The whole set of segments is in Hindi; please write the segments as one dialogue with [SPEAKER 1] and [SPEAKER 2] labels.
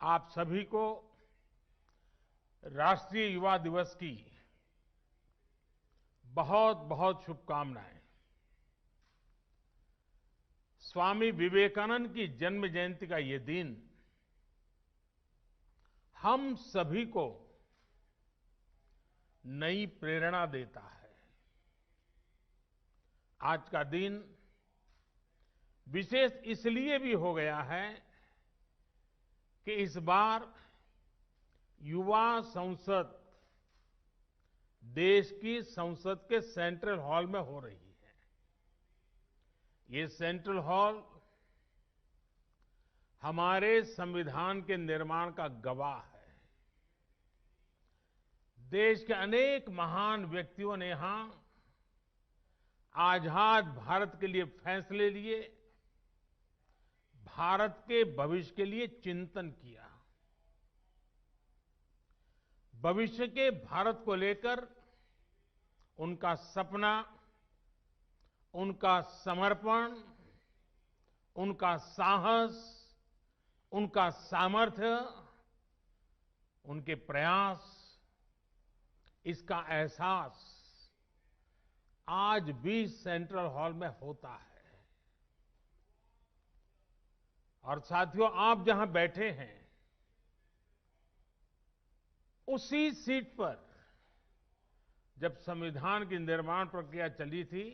[SPEAKER 1] आप सभी को राष्ट्रीय युवा दिवस की बहुत बहुत शुभकामनाएं। स्वामी विवेकानंद की जन्म जयंती का ये दिन हम सभी को नई प्रेरणा देता है। आज का दिन विशेष इसलिए भी हो गया है कि इस बार युवा संसद देश की संसद के सेंट्रल हॉल में हो रही है। ये सेंट्रल हॉल हमारे संविधान के निर्माण का गवाह है। देश के अनेक महान व्यक्तियों ने यहां आजाद भारत के लिए फैसले लिए, भारत के भविष्य के लिए चिंतन किया। भविष्य के भारत को लेकर उनका सपना, उनका समर्पण, उनका साहस, उनका सामर्थ्य, उनके प्रयास, इसका एहसास आज भी सेंट्रल हॉल में होता है। और साथियों, आप जहां बैठे हैं उसी सीट पर जब संविधान की निर्माण प्रक्रिया चली थी,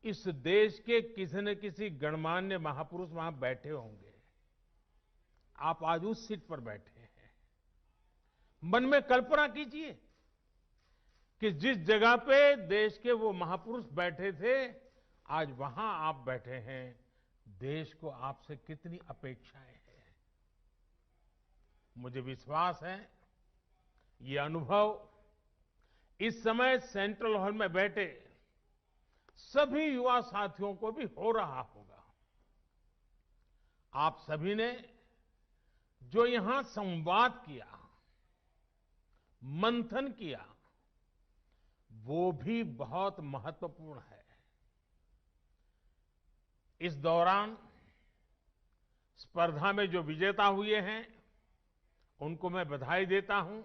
[SPEAKER 1] इस देश के किसी न किसी गणमान्य महापुरुष वहां बैठे होंगे। आप आज उस सीट पर बैठे हैं। मन में कल्पना कीजिए कि जिस जगह पे देश के वो महापुरुष बैठे थे, आज वहां आप बैठे हैं। देश को आपसे कितनी अपेक्षाएं हैं। मुझे विश्वास है ये अनुभव इस समय सेंट्रल हॉल में बैठे सभी युवा साथियों को भी हो रहा होगा। आप सभी ने जो यहां संवाद किया, मंथन किया, वो भी बहुत महत्वपूर्ण है। इस दौरान स्पर्धा में जो विजेता हुए हैं उनको मैं बधाई देता हूं,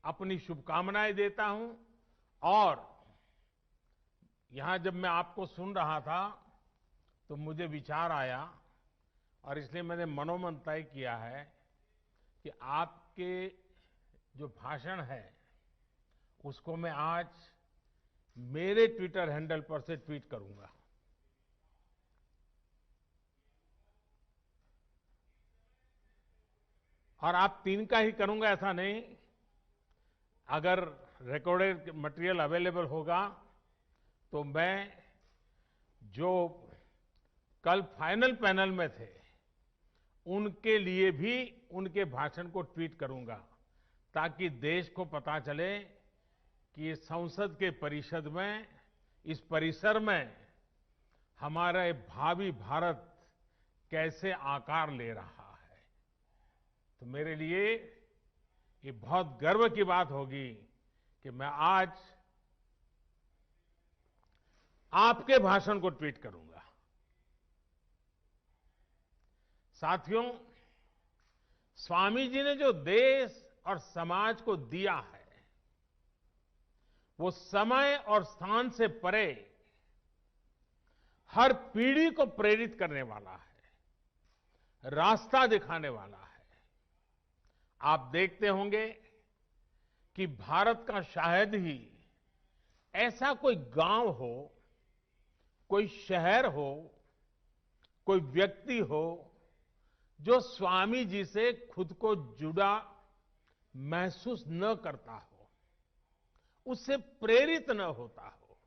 [SPEAKER 1] अपनी शुभकामनाएं देता हूं। और यहां जब मैं आपको सुन रहा था तो मुझे विचार आया और इसलिए मैंने मनोमन तय किया है कि आपके जो भाषण है उसको मैं आज मेरे ट्विटर हैंडल पर से ट्वीट करूंगा। और आप तीन का ही करूंगा ऐसा नहीं, अगर रिकॉर्डेड मटेरियल अवेलेबल होगा तो मैं जो कल फाइनल पैनल में थे उनके लिए भी उनके भाषण को ट्वीट करूंगा, ताकि देश को पता चले कि संसद के परिषद में, इस परिसर में हमारा भावी भारत कैसे आकार ले रहा है। तो मेरे लिए ये बहुत गर्व की बात होगी कि मैं आज आपके भाषण को ट्वीट करूंगा। साथियों, स्वामी जी ने जो देश और समाज को दिया है वो समय और स्थान से परे हर पीढ़ी को प्रेरित करने वाला है, रास्ता दिखाने वाला है। आप देखते होंगे कि भारत का शायद ही ऐसा कोई गांव हो, कोई शहर हो, कोई व्यक्ति हो जो स्वामी जी से खुद को जुड़ा महसूस न करता हो, उससे प्रेरित न होता हो।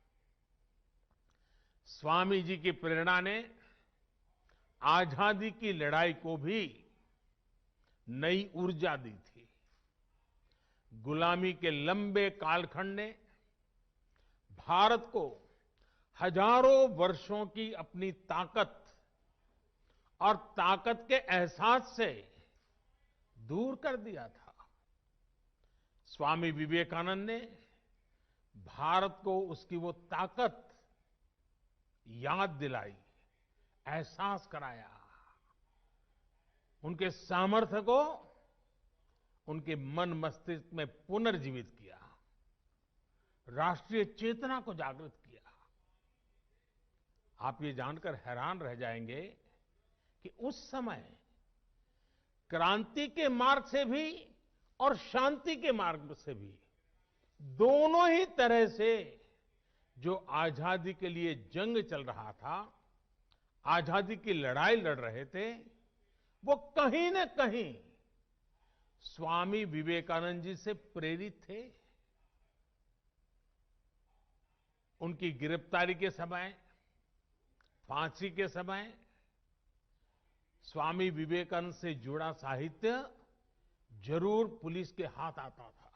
[SPEAKER 1] स्वामी जी की प्रेरणा ने आजादी की लड़ाई को भी नई ऊर्जा दी थी। गुलामी के लंबे कालखंड ने भारत को हजारों वर्षों की अपनी ताकत और ताकत के एहसास से दूर कर दिया था। स्वामी विवेकानंद ने भारत को उसकी वो ताकत याद दिलाई, एहसास कराया। उनके सामर्थ्य को उनके मन मस्तिष्क में पुनर्जीवित किया, राष्ट्रीय चेतना को जागृत किया। आप ये जानकर हैरान रह जाएंगे कि उस समय क्रांति के मार्ग से भी और शांति के मार्ग से भी, दोनों ही तरह से जो आजादी के लिए जंग चल रहा था, आजादी की लड़ाई लड़ रहे थे, वो कहीं न कहीं स्वामी विवेकानंद जी से प्रेरित थे। उनकी गिरफ्तारी के समय, फांसी के समय स्वामी विवेकानंद से जुड़ा साहित्य जरूर पुलिस के हाथ आता था।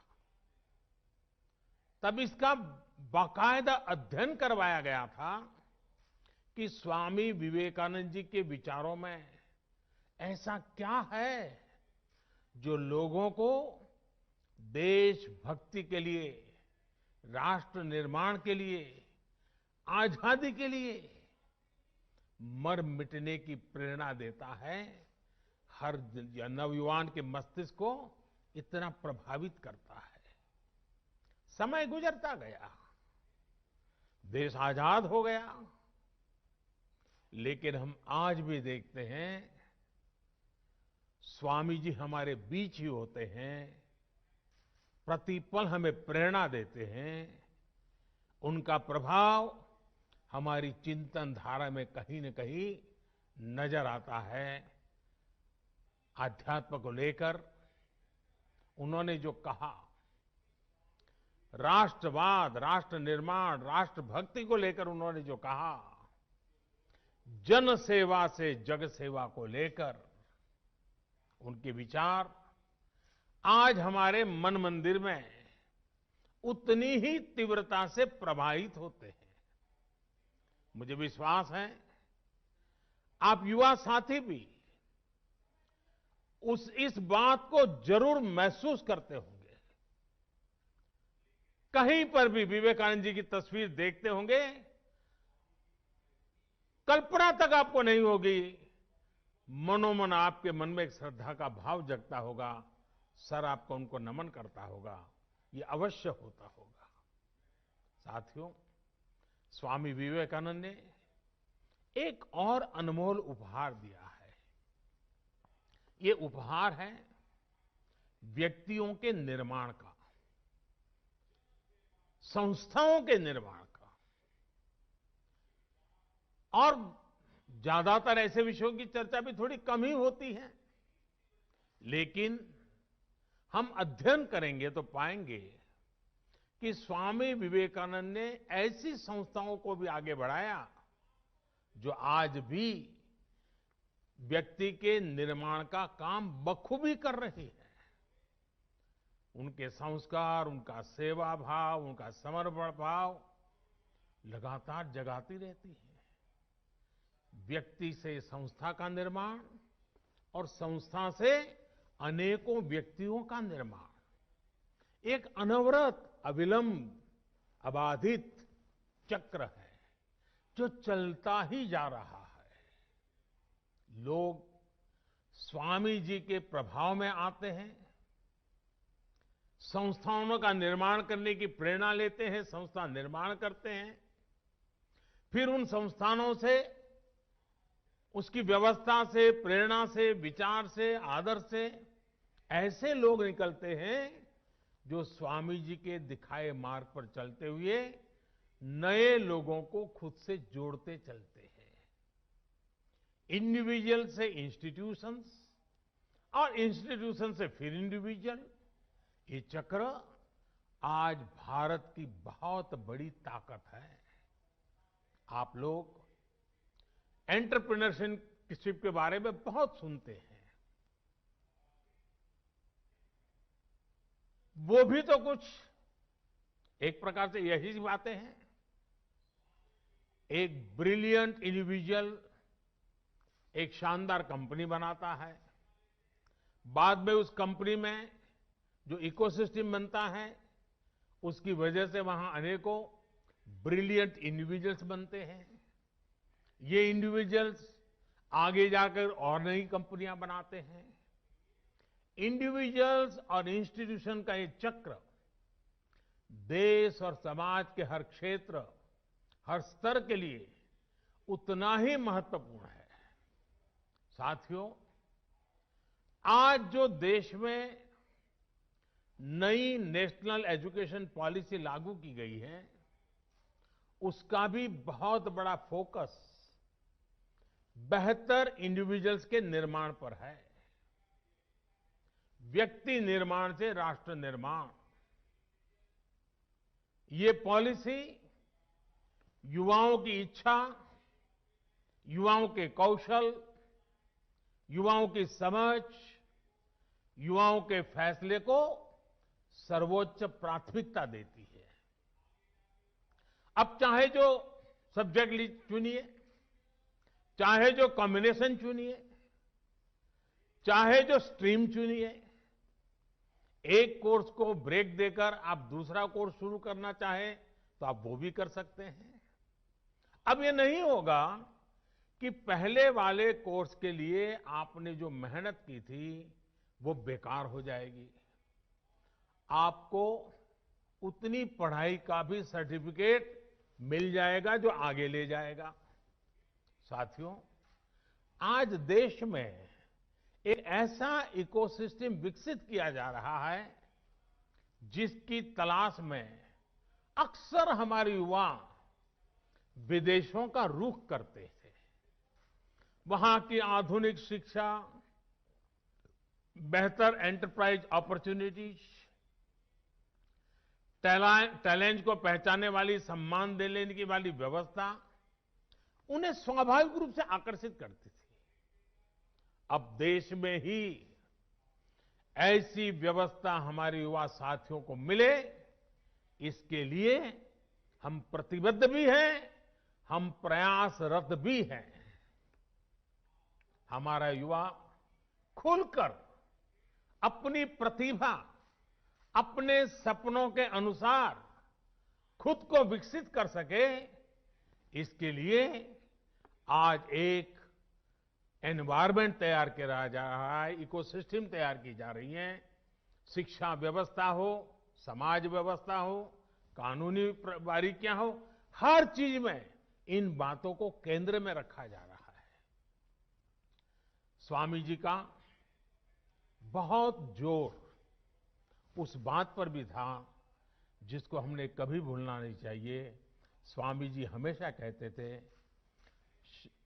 [SPEAKER 1] तब इसका बाकायदा अध्ययन करवाया गया था कि स्वामी विवेकानंद जी के विचारों में ऐसा क्या है जो लोगों को देशभक्ति के लिए, राष्ट्र निर्माण के लिए, आजादी के लिए मर मिटने की प्रेरणा देता है, हर नवयुवान के मस्तिष्क को इतना प्रभावित करता है। समय गुजरता गया, देश आजाद हो गया, लेकिन हम आज भी देखते हैं स्वामी जी हमारे बीच ही होते हैं, प्रतिपल हमें प्रेरणा देते हैं। उनका प्रभाव हमारी चिंतन धारा में कहीं न कहीं नजर आता है। आध्यात्म को लेकर उन्होंने जो कहा, राष्ट्रवाद, राष्ट्र निर्माण, राष्ट्रभक्ति को लेकर उन्होंने जो कहा, जन सेवा से जग सेवा को लेकर उनके विचार आज हमारे मन मंदिर में उतनी ही तीव्रता से प्रभावित होते हैं। मुझे विश्वास है आप युवा साथी भी इस बात को जरूर महसूस करते होंगे। कहीं पर भी विवेकानंद जी की तस्वीर देखते होंगे, कल्पना तक आपको नहीं होगी, मनोमन आपके मन में एक श्रद्धा का भाव जगता होगा, सर आपको उनको नमन करता होगा, ये अवश्य होता होगा। साथियों, स्वामी विवेकानंद ने एक और अनमोल उपहार दिया है। ये उपहार है व्यक्तियों के निर्माण का, संस्थाओं के निर्माण का। और ज्यादातर ऐसे विषयों की चर्चा भी थोड़ी कम ही होती है, लेकिन हम अध्ययन करेंगे तो पाएंगे कि स्वामी विवेकानंद ने ऐसी संस्थाओं को भी आगे बढ़ाया जो आज भी व्यक्ति के निर्माण का काम बखूबी कर रही है। उनके संस्कार, उनका सेवा भाव, उनका समर्पण भाव लगातार जगाती रहती है। व्यक्ति से संस्था का निर्माण और संस्था से अनेकों व्यक्तियों का निर्माण एक अनवरत, अविलंब, अबाधित चक्र है जो चलता ही जा रहा है। लोग स्वामी जी के प्रभाव में आते हैं, संस्थाओं का निर्माण करने की प्रेरणा लेते हैं, संस्था निर्माण करते हैं, फिर उन संस्थानों से, उसकी व्यवस्था से, प्रेरणा से, विचार से, आदर्श से ऐसे लोग निकलते हैं जो स्वामी जी के दिखाए मार्ग पर चलते हुए नए लोगों को खुद से जोड़ते चलते हैं। इंडिविजुअल से इंस्टीट्यूशंस और इंस्टीट्यूशन से फिर इंडिविजुअल, ये चक्र आज भारत की बहुत बड़ी ताकत है। आप लोग एंटरप्रेन्योरशिप के बारे में बहुत सुनते हैं, वो भी तो कुछ एक प्रकार से यही बातें हैं। एक ब्रिलियंट इंडिविजुअल एक शानदार कंपनी बनाता है, बाद में उस कंपनी में जो इकोसिस्टम बनता है, उसकी वजह से वहां अनेकों ब्रिलियंट इंडिविजुअल्स बनते हैं। ये इंडिविजुअल्स आगे जाकर और नई कंपनियां बनाते हैं। इंडिविजुअल्स और इंस्टीट्यूशन का ये चक्र देश और समाज के हर क्षेत्र, हर स्तर के लिए उतना ही महत्वपूर्ण है। साथियों, आज जो देश में नई नेशनल एजुकेशन पॉलिसी लागू की गई है, उसका भी बहुत बड़ा फोकस बेहतर इंडिविजुअल्स के निर्माण पर है। व्यक्ति निर्माण से राष्ट्र निर्माण, ये पॉलिसी युवाओं की इच्छा, युवाओं के कौशल, युवाओं की समझ, युवाओं के फैसले को सर्वोच्च प्राथमिकता देती है। अब चाहे जो सब्जेक्ट चुनिए, चाहे जो कॉम्बिनेशन चुनिए, चाहे जो स्ट्रीम चुनिए, एक कोर्स को ब्रेक देकर आप दूसरा कोर्स शुरू करना चाहें तो आप वो भी कर सकते हैं। अब ये नहीं होगा कि पहले वाले कोर्स के लिए आपने जो मेहनत की थी वो बेकार हो जाएगी। आपको उतनी पढ़ाई का भी सर्टिफिकेट मिल जाएगा जो आगे ले जाएगा। साथियों, आज देश में एक ऐसा इकोसिस्टम विकसित किया जा रहा है जिसकी तलाश में अक्सर हमारे युवा विदेशों का रुख करते थे। वहां की आधुनिक शिक्षा, बेहतर एंटरप्राइज अपॉर्चुनिटीज, टैलेंट को पहचानने वाली, सम्मान देने की वाली व्यवस्था उन्हें स्वाभाविक रूप से आकर्षित करती थी। अब देश में ही ऐसी व्यवस्था हमारे युवा साथियों को मिले, इसके लिए हम प्रतिबद्ध भी हैं, हम प्रयासरत भी हैं। हमारा युवा खुलकर अपनी प्रतिभा, अपने सपनों के अनुसार खुद को विकसित कर सके, इसके लिए आज एक एनवायरनमेंट तैयार किया जा रहा है, इकोसिस्टम तैयार की जा रही है। शिक्षा व्यवस्था हो, समाज व्यवस्था हो, कानूनी बारीकियां हो, हर चीज में इन बातों को केंद्र में रखा जा रहा है। स्वामी जी का बहुत जोर उस बात पर भी था जिसको हमने कभी भूलना नहीं चाहिए। स्वामी जी हमेशा कहते थे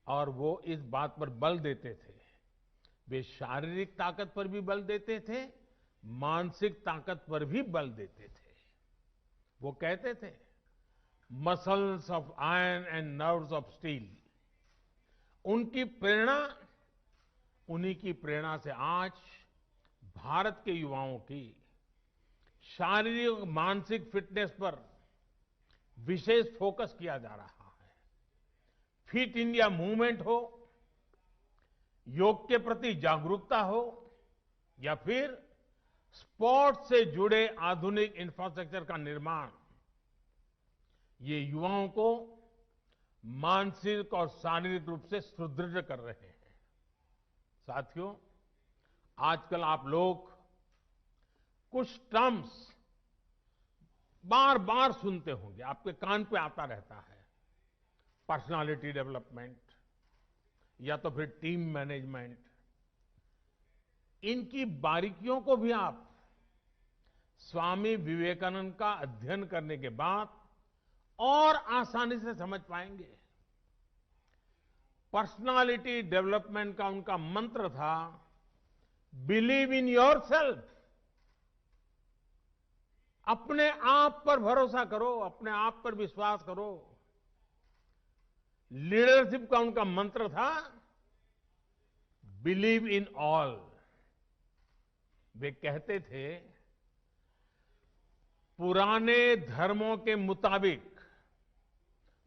[SPEAKER 1] और वो इस बात पर बल देते थे, वे शारीरिक ताकत पर भी बल देते थे, मानसिक ताकत पर भी बल देते थे। वो कहते थे, muscles of iron and nerves of steel. उनकी प्रेरणा, उन्हीं की प्रेरणा से आज भारत के युवाओं की शारीरिक मानसिक फिटनेस पर विशेष फोकस किया जा रहा है। फिट इंडिया मूवमेंट हो, योग के प्रति जागरूकता हो, या फिर स्पोर्ट्स से जुड़े आधुनिक इंफ्रास्ट्रक्चर का निर्माण, ये युवाओं को मानसिक और शारीरिक रूप से सुदृढ़ कर रहे हैं। साथियों, आजकल आप लोग कुछ टर्म्स बार बार सुनते होंगे, आपके कान पे आता रहता है। पर्सनालिटी डेवलपमेंट या तो फिर टीम मैनेजमेंट। इनकी बारीकियों को भी आप स्वामी विवेकानंद का अध्ययन करने के बाद और आसानी से समझ पाएंगे। पर्सनालिटी डेवलपमेंट का उनका मंत्र था, बिलीव इन योरसेल्फ। अपने आप पर भरोसा करो, अपने आप पर विश्वास करो। लीडरशिप का उनका मंत्र था, बिलीव इन ऑल। वे कहते थे, पुराने धर्मों के मुताबिक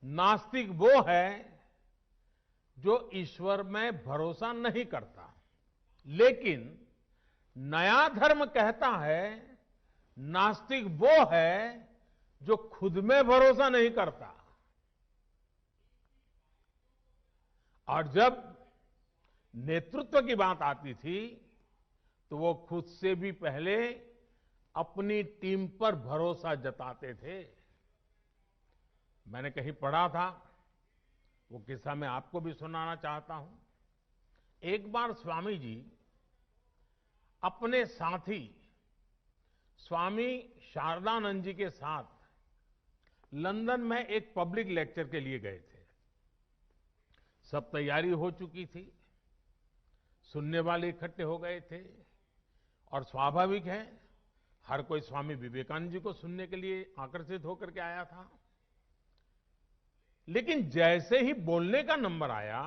[SPEAKER 1] नास्तिक वो है जो ईश्वर में भरोसा नहीं करता, लेकिन नया धर्म कहता है नास्तिक वो है जो खुद में भरोसा नहीं करता। और जब नेतृत्व की बात आती थी तो वो खुद से भी पहले अपनी टीम पर भरोसा जताते थे। मैंने कहीं पढ़ा था, वो किस्सा मैं आपको भी सुनाना चाहता हूं। एक बार स्वामी जी अपने साथी स्वामी शारदानंद जी के साथ लंदन में एक पब्लिक लेक्चर के लिए गए थे। सब तैयारी हो चुकी थी, सुनने वाले इकट्ठे हो गए थे और स्वाभाविक है हर कोई स्वामी विवेकानंद जी को सुनने के लिए आकर्षित होकर के आया था। लेकिन जैसे ही बोलने का नंबर आया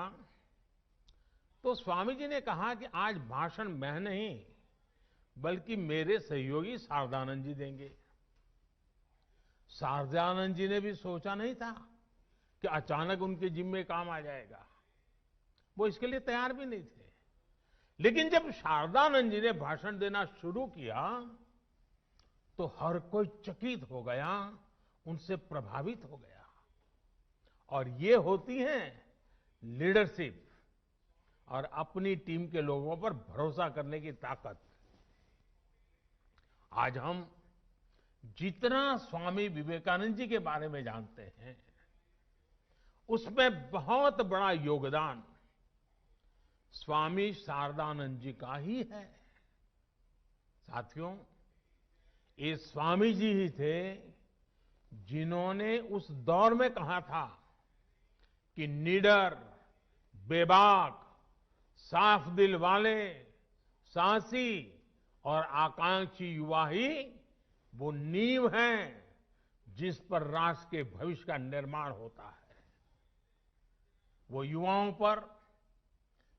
[SPEAKER 1] तो स्वामी जी ने कहा कि आज भाषण मैं नहीं बल्कि मेरे सहयोगी शारदानंद जी देंगे। शारदानंद जी ने भी सोचा नहीं था कि अचानक उनके जिम्मे काम आ जाएगा। वो इसके लिए तैयार भी नहीं थे। लेकिन जब शारदानंद जी ने भाषण देना शुरू किया तो हर कोई चकित हो गया, उनसे प्रभावित हो गया। और ये होती है लीडरशिप और अपनी टीम के लोगों पर भरोसा करने की ताकत। आज हम जितना स्वामी विवेकानंद जी के बारे में जानते हैं उसमें बहुत बड़ा योगदान स्वामी शारदानंद जी का ही है। साथियों, ये स्वामी जी ही थे जिन्होंने उस दौर में कहा था कि निडर, बेबाक, साफ दिल वाले, साहसी और आकांक्षी युवा ही वो नींव हैं जिस पर राष्ट्र के भविष्य का निर्माण होता है। वो युवाओं पर,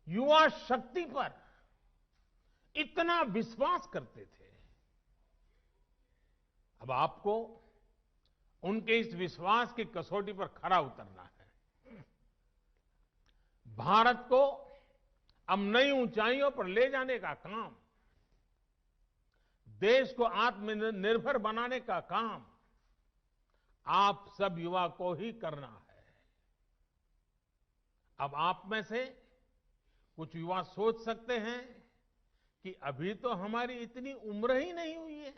[SPEAKER 1] युवा शक्ति पर इतना विश्वास करते थे। अब आपको उनके इस विश्वास की कसौटी पर खरा उतरना है। भारत को अब नई ऊंचाइयों पर ले जाने का काम, देश को आत्मनिर्भर बनाने का काम आप सब युवा को ही करना है। अब आप में से कुछ युवा सोच सकते हैं कि अभी तो हमारी इतनी उम्र ही नहीं हुई है,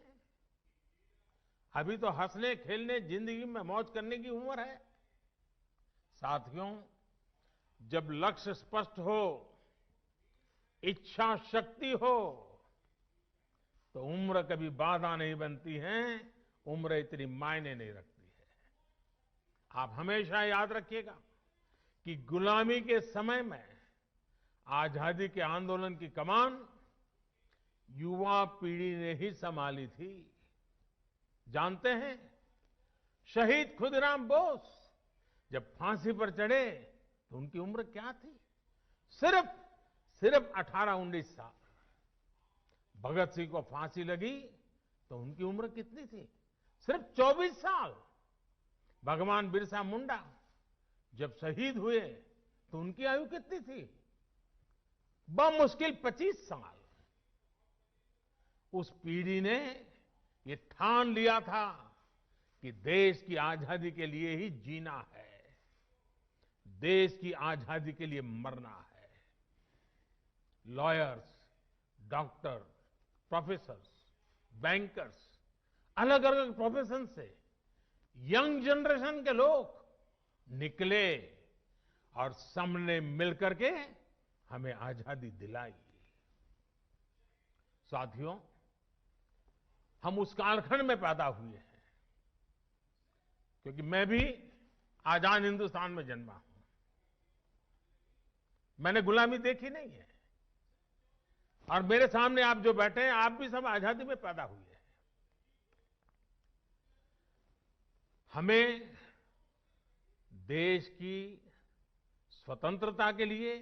[SPEAKER 1] अभी तो हंसने खेलने जिंदगी में मौज करने की उम्र है। साथियों, जब लक्ष्य स्पष्ट हो, इच्छा शक्ति हो तो उम्र कभी बाधा नहीं बनती है, उम्र इतनी मायने नहीं रखती है। आप हमेशा याद रखिएगा कि गुलामी के समय में आजादी के आंदोलन की कमान युवा पीढ़ी ने ही संभाली थी। जानते हैं, शहीद खुदीराम बोस जब फांसी पर चढ़े तो उनकी उम्र क्या थी? सिर्फ 18-19 साल। भगत सिंह को फांसी लगी तो उनकी उम्र कितनी थी? सिर्फ 24 साल। भगवान बिरसा मुंडा जब शहीद हुए तो उनकी आयु कितनी थी? बमुश्किल 25 साल। उस पीढ़ी ने ये ठान लिया था कि देश की आजादी के लिए ही जीना है, देश की आजादी के लिए मरना है। लॉयर्स, डॉक्टर, प्रोफेसर्स, बैंकर्स, अलग अलग प्रोफेशन से यंग जनरेशन के लोग निकले और सबने मिलकर के हमें आजादी दिलाई। साथियों, हम उस कालखंड में पैदा हुए हैं, क्योंकि मैं भी आजाद हिंदुस्तान में जन्मा हूं। मैंने गुलामी देखी नहीं है और मेरे सामने आप जो बैठे हैं, आप भी सब आजादी में पैदा हुए हैं। हमें देश की स्वतंत्रता के लिए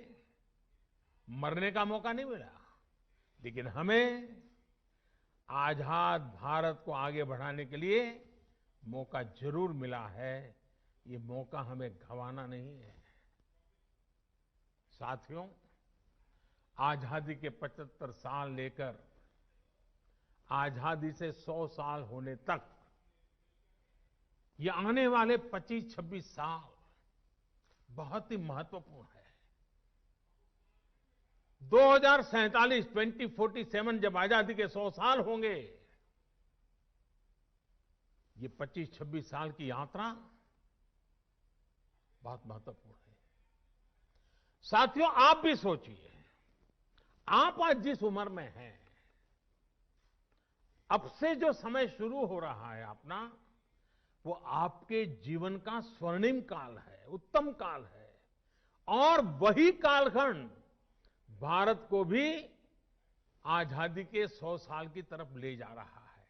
[SPEAKER 1] मरने का मौका नहीं मिला, लेकिन हमें आजाद भारत को आगे बढ़ाने के लिए मौका जरूर मिला है। ये मौका हमें गंवाना नहीं है। साथियों, आजादी के 75 साल लेकर आजादी से 100 साल होने तक, ये आने वाले 25-26 साल बहुत ही महत्वपूर्ण है। 2047 2047 जब आजादी के 100 साल होंगे, ये 25-26 साल की यात्रा बहुत महत्वपूर्ण है। साथियों, आप भी सोचिए, आप आज जिस उम्र में हैं, अब से जो समय शुरू हो रहा है अपना, वो आपके जीवन का स्वर्णिम काल है, उत्तम काल है। और वही कालखंड भारत को भी आजादी के 100 साल की तरफ ले जा रहा है।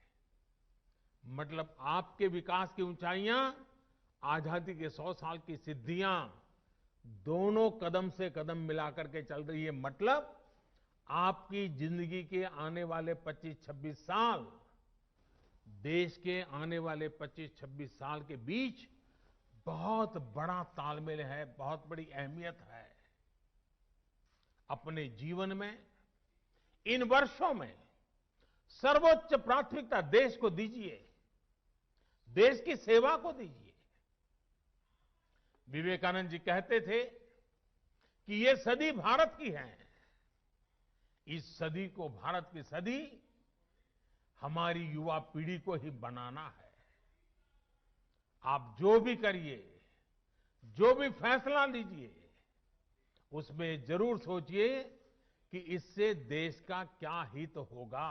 [SPEAKER 1] मतलब आपके विकास की ऊंचाइयां, आजादी के 100 साल की सिद्धियां, दोनों कदम से कदम मिलाकर के चल रही है। मतलब आपकी जिंदगी के आने वाले 25-26 साल, देश के आने वाले 25-26 साल के बीच बहुत बड़ा तालमेल है, बहुत बड़ी अहमियत है। अपने जीवन में इन वर्षों में सर्वोच्च प्राथमिकता देश को दीजिए, देश की सेवा को दीजिए। विवेकानंद जी कहते थे कि ये सदी भारत की है। इस सदी को, भारत की सदी, हमारी युवा पीढ़ी को ही बनाना है। आप जो भी करिए, जो भी फैसला लीजिए, उसमें जरूर सोचिए कि इससे देश का क्या हित होगा।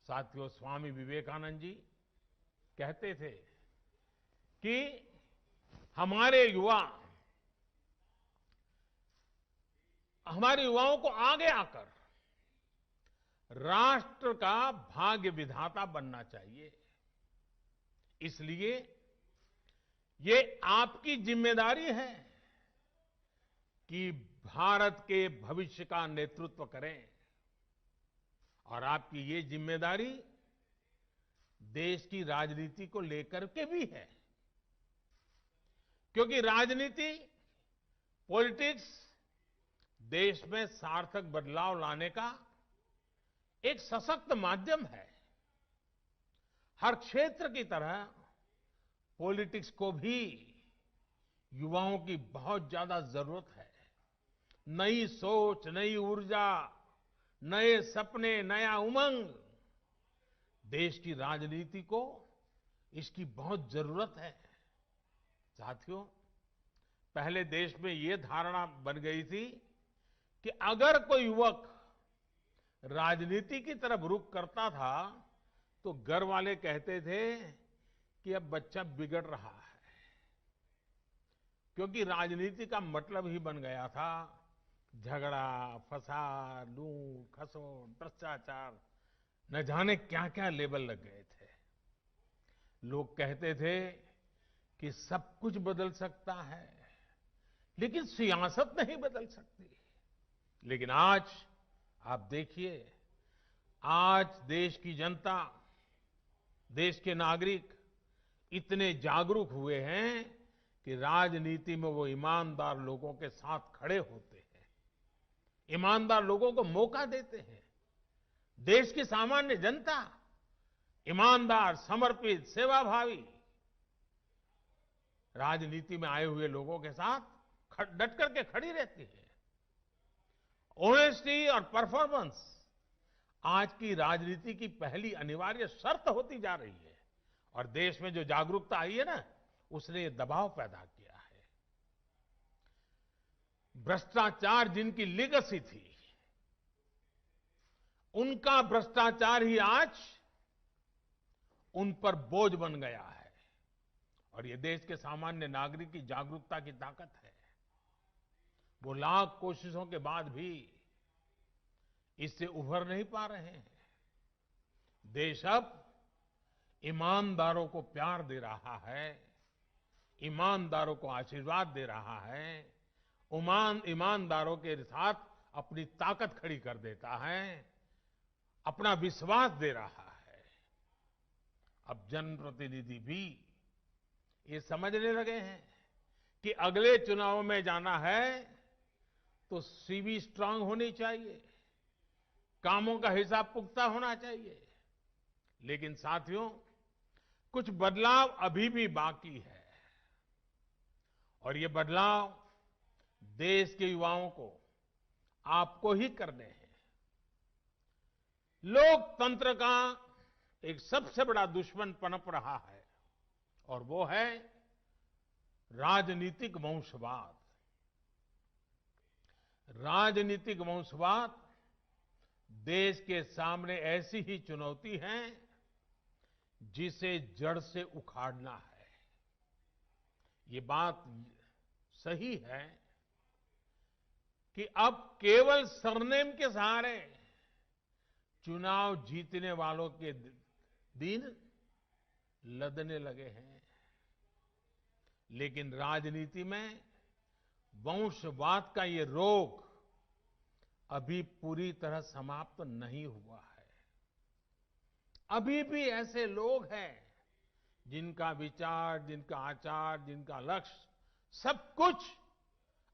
[SPEAKER 1] साथियों, स्वामी विवेकानंद जी कहते थे कि हमारे युवाओं को आगे आकर राष्ट्र का भाग्य विधाता बनना चाहिए। इसलिए ये आपकी जिम्मेदारी है कि भारत के भविष्य का नेतृत्व करें। और आपकी ये जिम्मेदारी देश की राजनीति को लेकर के भी है, क्योंकि राजनीति, पॉलिटिक्स, देश में सार्थक बदलाव लाने का एक सशक्त माध्यम है। हर क्षेत्र की तरह पॉलिटिक्स को भी युवाओं की बहुत ज्यादा जरूरत है। नई सोच, नई ऊर्जा, नए सपने, नया उमंग, देश की राजनीति को इसकी बहुत जरूरत है। साथियों, पहले देश में ये धारणा बन गई थी कि अगर कोई युवक राजनीति की तरफ रुख करता था तो घर वाले कहते थे कि अब बच्चा बिगड़ रहा है, क्योंकि राजनीति का मतलब ही बन गया था झगड़ा, फसाद, लूट, खसोट, भ्रष्टाचार, न जाने क्या क्या लेबल लग गए थे। लोग कहते थे कि सब कुछ बदल सकता है, लेकिन सियासत नहीं बदल सकती। लेकिन आज आप देखिए, आज देश की जनता, देश के नागरिक इतने जागरूक हुए हैं कि राजनीति में वो ईमानदार लोगों के साथ खड़े होते हैं, ईमानदार लोगों को मौका देते हैं। देश की सामान्य जनता ईमानदार, समर्पित, सेवाभावी राजनीति में आए हुए लोगों के साथ डट करके खड़ी रहती है। ऑनेस्टी और परफॉर्मेंस आज की राजनीति की पहली अनिवार्य शर्त होती जा रही है। और देश में जो जागरूकता आई है ना, उसने ये दबाव पैदा किया है। भ्रष्टाचार जिनकी लीगेसी थी, उनका भ्रष्टाचार ही आज उन पर बोझ बन गया है। और ये देश के सामान्य नागरिक की जागरूकता की ताकत है। वो लाख कोशिशों के बाद भी इससे उभर नहीं पा रहे हैं। देश अब ईमानदारों को प्यार दे रहा है, ईमानदारों को आशीर्वाद दे रहा है, ईमानदारों के साथ अपनी ताकत खड़ी कर देता है, अपना विश्वास दे रहा है। अब जनप्रतिनिधि भी ये समझने लगे हैं कि अगले चुनाव में जाना है तो सीवी स्ट्रांग होनी चाहिए, कामों का हिसाब पुख्ता होना चाहिए। लेकिन साथियों, कुछ बदलाव अभी भी बाकी है। और ये बदलाव देश के युवाओं को आपको ही करने हैं। लोकतंत्र का एक सबसे बड़ा दुश्मन पनप रहा है और वो है राजनीतिक वंशवाद। राजनीतिक वंशवाद देश के सामने ऐसी ही चुनौती है जिसे जड़ से उखाड़ना है। ये बात सही है कि अब केवल सरनेम के सहारे चुनाव जीतने वालों के दिन लदने लगे हैं, लेकिन राजनीति में वंशवाद का ये रोग अभी पूरी तरह समाप्त नहीं हुआ है। अभी भी ऐसे लोग हैं जिनका विचार, जिनका आचार, जिनका लक्ष्य सब कुछ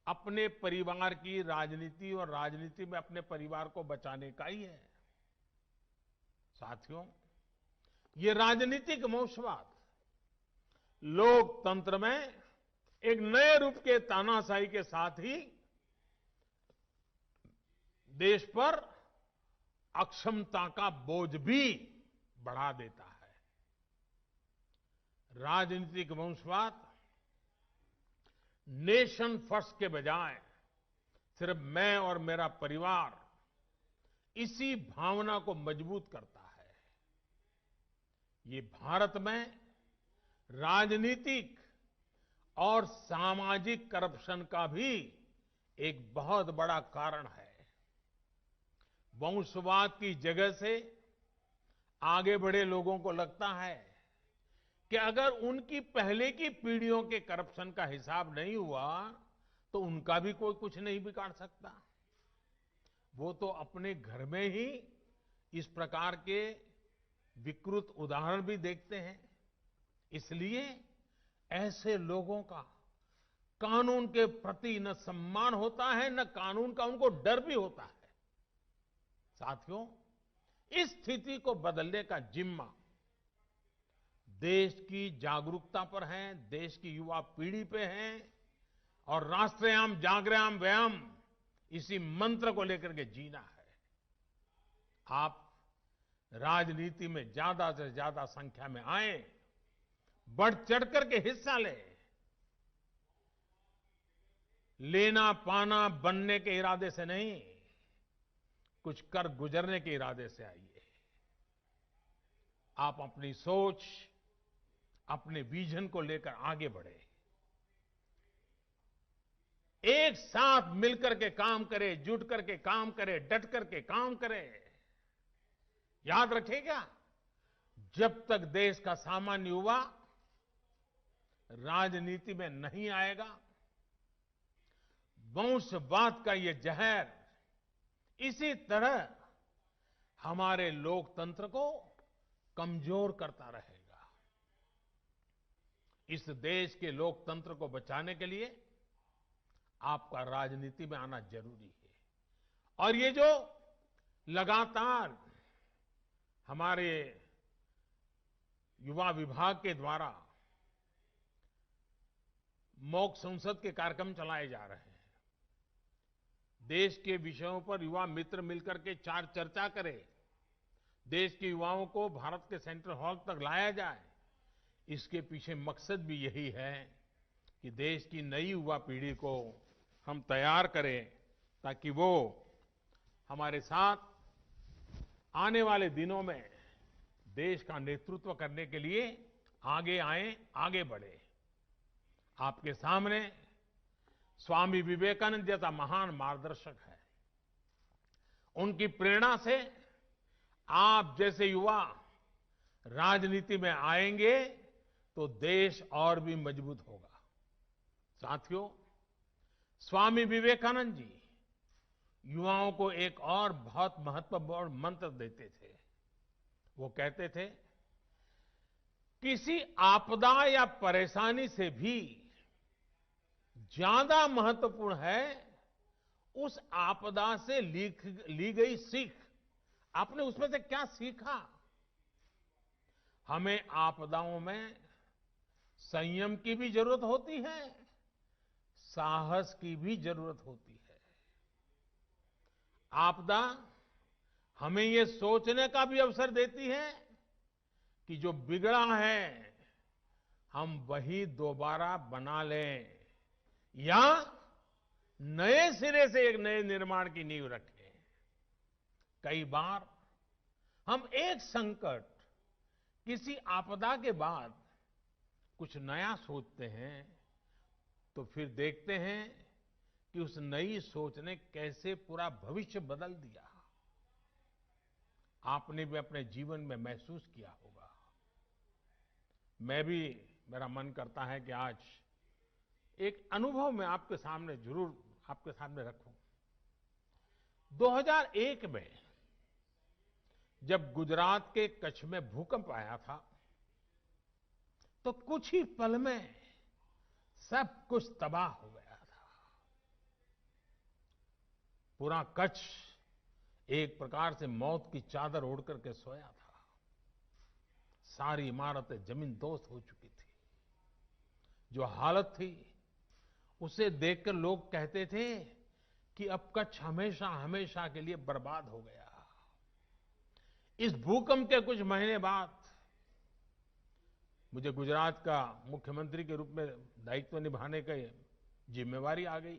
[SPEAKER 1] अपने परिवार की राजनीति और राजनीति में अपने परिवार को बचाने का ही है। साथियों, ये राजनीतिक वंशवाद लोकतंत्र में एक नए रूप के तानाशाही के साथ ही देश पर अक्षमता का बोझ भी बढ़ा देता है। राजनीतिक वंशवाद नेशन फर्स्ट के बजाय सिर्फ मैं और मेरा परिवार, इसी भावना को मजबूत करता है। ये भारत में राजनीतिक और सामाजिक करप्शन का भी एक बहुत बड़ा कारण है। वंशवाद की जगह से आगे बढ़े लोगों को लगता है कि अगर उनकी पहले की पीढ़ियों के करप्शन का हिसाब नहीं हुआ तो उनका भी कोई कुछ नहीं बिगाड़ सकता। वो तो अपने घर में ही इस प्रकार के विकृत उदाहरण भी देखते हैं। इसलिए ऐसे लोगों का कानून के प्रति न सम्मान होता है, न कानून का उनको डर भी होता है। साथियों, इस स्थिति को बदलने का जिम्मा देश की जागरूकता पर है, देश की युवा पीढ़ी पे है और राष्ट्रयाम जागृयाम व्यायाम इसी मंत्र को लेकर के जीना है। आप राजनीति में ज्यादा से ज्यादा संख्या में आए, बढ़ चढ़ करके हिस्सा लेना पाना बनने के इरादे से नहीं, कुछ कर गुजरने के इरादे से आइए। आप अपनी सोच, अपने विजन को लेकर आगे बढ़े, एक साथ मिलकर के काम करें, जुट करके काम करें, डट करके काम करें। याद रखिएगा, जब तक देश का सामान्य युवा राजनीति में नहीं आएगा, वंशवाद का ये जहर इसी तरह हमारे लोकतंत्र को कमजोर करता रहेगा। इस देश के लोकतंत्र को बचाने के लिए आपका राजनीति में आना जरूरी है। और ये जो लगातार हमारे युवा विभाग के द्वारा मॉक संसद के कार्यक्रम चलाए जा रहे हैं, देश के विषयों पर युवा मित्र मिलकर के चर्चा करें, देश के युवाओं को भारत के सेंट्रल हॉल तक लाया जाए, इसके पीछे मकसद भी यही है कि देश की नई युवा पीढ़ी को हम तैयार करें ताकि वो हमारे साथ आने वाले दिनों में देश का नेतृत्व करने के लिए आगे आए, आगे बढ़े। आपके सामने स्वामी विवेकानंद जैसा महान मार्गदर्शक है। उनकी प्रेरणा से आप जैसे युवा राजनीति में आएंगे तो देश और भी मजबूत होगा। साथियों, स्वामी विवेकानंद जी युवाओं को एक और बहुत महत्वपूर्ण मंत्र देते थे। वो कहते थे, किसी आपदा या परेशानी से भी ज्यादा महत्वपूर्ण है उस आपदा से ली गई सीख। आपने उसमें से क्या सीखा? हमें आपदाओं में संयम की भी जरूरत होती है, साहस की भी जरूरत होती है। आपदा हमें ये सोचने का भी अवसर देती है कि जो बिगड़ा है हम वही दोबारा बना लें या नए सिरे से एक नए निर्माण की नींव रखें। कई बार हम एक संकट, किसी आपदा के बाद कुछ नया सोचते हैं तो फिर देखते हैं कि उस नई सोच ने कैसे पूरा भविष्य बदल दिया। आपने भी अपने जीवन में महसूस किया होगा। मेरा मन करता है कि आज एक अनुभव मैं आपके सामने जरूर आपके सामने रखूं। 2001 में जब गुजरात के कच्छ में भूकंप आया था तो कुछ ही पल में सब कुछ तबाह हो गया था। पूरा कच्छ एक प्रकार से मौत की चादर ओढ़ करके सोया था। सारी इमारतें जमींदोज हो चुकी थी। जो हालत थी उसे देखकर लोग कहते थे कि अब कच्छ हमेशा हमेशा के लिए बर्बाद हो गया। इस भूकंप के कुछ महीने बाद मुझे गुजरात का मुख्यमंत्री के रूप में दायित्व निभाने की जिम्मेवारी आ गई।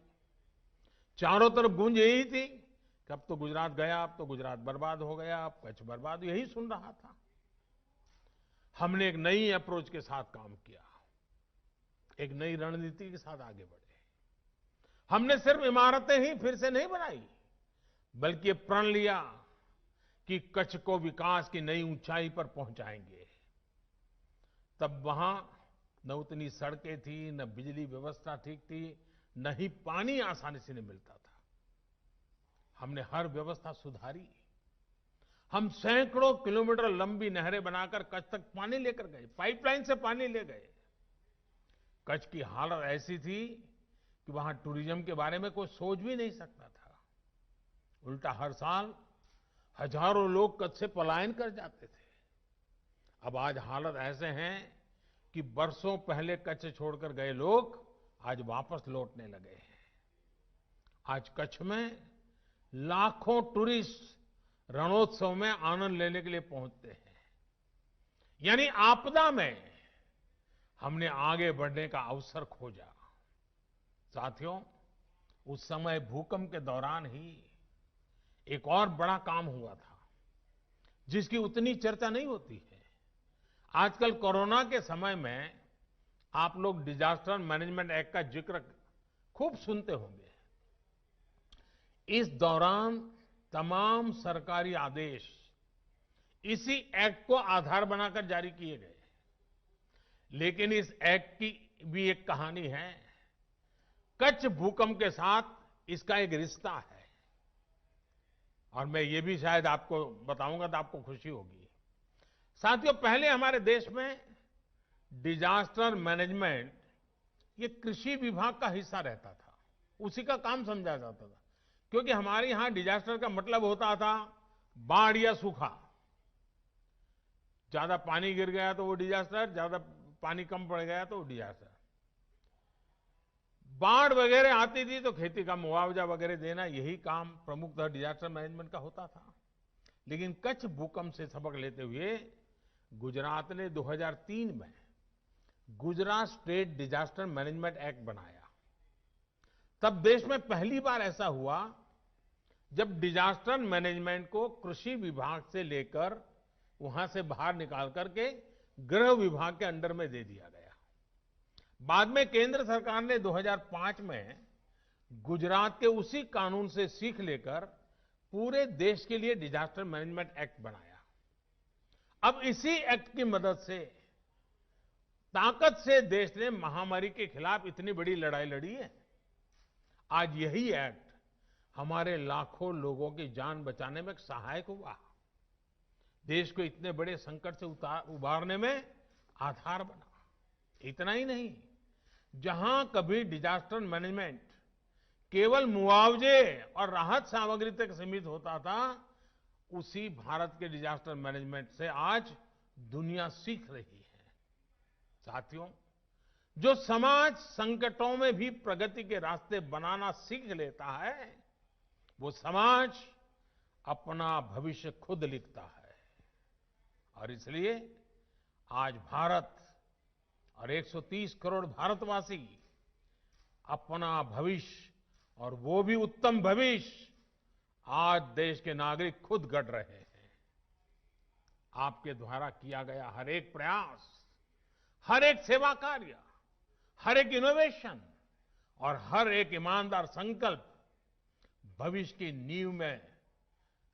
[SPEAKER 1] चारों तरफ गूंज यही थी कि अब तो गुजरात गया, अब तो गुजरात बर्बाद हो गया, अब कच्छ बर्बाद, यही सुन रहा था। हमने एक नई अप्रोच के साथ काम किया, एक नई रणनीति के साथ आगे बढ़े। हमने सिर्फ इमारतें ही फिर से नहीं बनाई, बल्कि प्रण लिया कि कच्छ को विकास की नई ऊंचाई पर पहुंचाएंगे। तब वहां न उतनी सड़कें थी, न बिजली व्यवस्था ठीक थी, न ही पानी आसानी से नहीं मिलता था। हमने हर व्यवस्था सुधारी। हम सैकड़ों किलोमीटर लंबी नहरें बनाकर कच्छ तक पानी लेकर गए, पाइपलाइन से पानी ले गए। कच्छ की हालत ऐसी थी कि वहां टूरिज्म के बारे में कोई सोच भी नहीं सकता था। उल्टा हर साल हजारों लोग कच्छ से पलायन कर जाते थे। अब आज हालत ऐसे हैं कि बरसों पहले कच्छ छोड़कर गए लोग आज वापस लौटने लगे हैं। आज कच्छ में लाखों टूरिस्ट रणोत्सव में आनंद लेने के लिए पहुंचते हैं। यानी आपदा में हमने आगे बढ़ने का अवसर खोजा। साथियों, उस समय भूकंप के दौरान ही एक और बड़ा काम हुआ था जिसकी उतनी चर्चा नहीं होती है। आजकल कोरोना के समय में आप लोग डिजास्टर मैनेजमेंट एक्ट का जिक्र खूब सुनते होंगे। इस दौरान तमाम सरकारी आदेश इसी एक्ट को आधार बनाकर जारी किए गए। लेकिन इस एक्ट की भी एक कहानी है। कच्छ भूकंप के साथ इसका एक रिश्ता है और मैं ये भी शायद आपको बताऊंगा तो आपको खुशी होगी। साथियों, पहले हमारे देश में डिजास्टर मैनेजमेंट ये कृषि विभाग का हिस्सा रहता था, उसी का काम समझा जाता था। क्योंकि हमारे यहां डिजास्टर का मतलब होता था बाढ़ या सूखा। ज्यादा पानी गिर गया तो वो डिजास्टर, ज्यादा पानी कम पड़ गया तो वो डिजास्टर। बाढ़ वगैरह आती थी तो खेती का मुआवजा वगैरह देना, यही काम प्रमुखतः डिजास्टर मैनेजमेंट का होता था। लेकिन कच्छ भूकंप से सबक लेते हुए गुजरात ने 2003 में Gujarat state disaster management act बनाया। तब देश में पहली बार ऐसा हुआ जब डिजास्टर मैनेजमेंट को कृषि विभाग से लेकर वहां से बाहर निकाल करके गृह विभाग के अंडर में दे दिया गया। बाद में केंद्र सरकार ने 2005 में गुजरात के उसी कानून से सीख लेकर पूरे देश के लिए डिजास्टर मैनेजमेंट एक्ट बनाया। अब इसी एक्ट की मदद से ताकत से देश ने महामारी के खिलाफ इतनी बड़ी लड़ाई लड़ी है। आज यही एक्ट हमारे लाखों लोगों की जान बचाने में सहायक हुआ, देश को इतने बड़े संकट से उबारने में आधार बना। इतना ही नहीं, जहां कभी डिजास्टर मैनेजमेंट केवल मुआवजे और राहत सामग्री तक सीमित होता था, उसी भारत के डिजास्टर मैनेजमेंट से आज दुनिया सीख रही है। साथियों, जो समाज संकटों में भी प्रगति के रास्ते बनाना सीख लेता है, वो समाज अपना भविष्य खुद लिखता है और इसलिए आज भारत और 130 करोड़ भारतवासी अपना भविष्य और वो भी उत्तम भविष्य आज देश के नागरिक खुद गढ़ रहे हैं। आपके द्वारा किया गया हर एक प्रयास, हर एक सेवा कार्य, हर एक इनोवेशन और हर एक ईमानदार संकल्प भविष्य की नींव में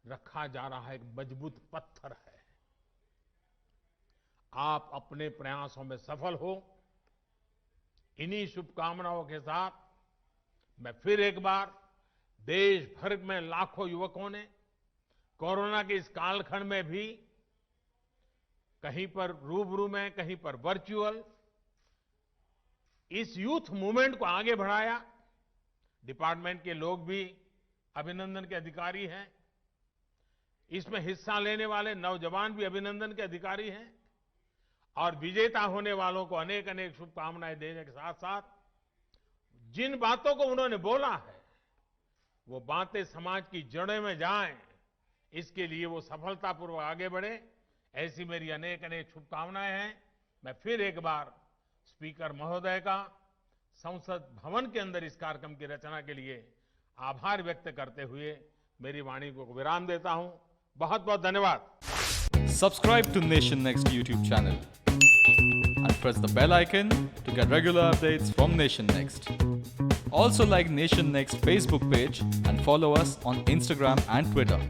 [SPEAKER 1] रखा जा रहा एक मजबूत पत्थर है। आप अपने प्रयासों में सफल हो, इन्हीं शुभकामनाओं के साथ मैं फिर एक बार देश भर में लाखों युवकों ने कोरोना के इस कालखंड में भी कहीं पर रूबरू में, कहीं पर वर्चुअल इस यूथ मूवमेंट को आगे बढ़ाया। डिपार्टमेंट के लोग भी अभिनंदन के अधिकारी हैं, इसमें हिस्सा लेने वाले नौजवान भी अभिनंदन के अधिकारी हैं और विजेता होने वालों को अनेक अनेक शुभकामनाएं देने के साथ साथ जिन बातों को उन्होंने बोला है वो बातें समाज की जड़ों में जाएं, इसके लिए वो सफलतापूर्वक आगे बढ़े, ऐसी मेरी अनेक अनेक शुभकामनाएं हैं। मैं फिर एक बार स्पीकर महोदय का संसद भवन के अंदर इस कार्यक्रम की रचना के लिए आभार व्यक्त करते हुए मेरी वाणी को विराम देता हूं। बहुत बहुत धन्यवाद।
[SPEAKER 2] Subscribe to Nation Next YouTube channel and press the bell icon to get regular updates from Nation Next. Also like Nation Next Facebook page and follow us on Instagram and Twitter.